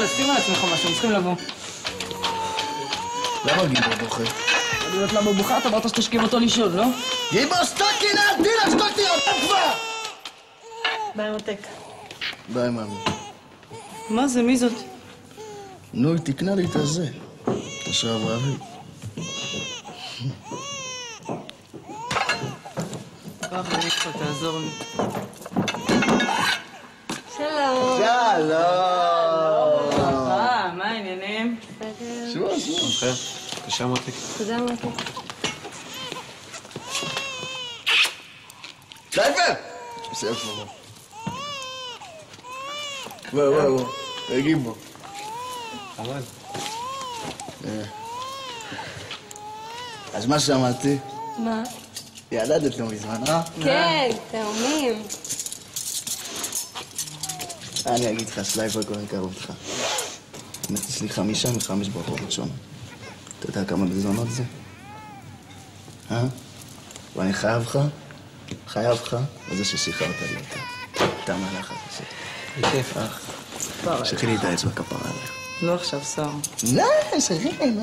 יאללה, סתיר לעצמך משהו, הם צריכים לבוא. למה גיבור בוכה? אני יודעת למה הוא בוכה, אתה אמרת שתשכיב אותו לישון, לא? גיבור, שתקי, דינה, שתקי, אותם כבר! ביי מותק. ביי, מאמי. מה זה, מי זאת? נו, היא תקנה לי את הזה. את השרברית. ברח לי איתך, תעזור לי. שלום. שלום! מה העניינים? שבוע. אחר, בבקשה מותק. תודה מותק. שייפר! ספר. וואו. תגיד בו. אמן. אז מה שמעתי? מה? ילדת לא מזמן, אה? כן, תאומים. אני אגיד לך, סלייפר כל כך אותך. נכניס לי 5 מ-5 ברחוב ראשון. אתה יודע כמה בזונות זה? ואני חייב לך, על זה ששיחררת לי אותה. את המהלך הזה. בכיף. שכי לי את האצבע כפרה עליך. לא עכשיו, שר. לא, שכי, לא.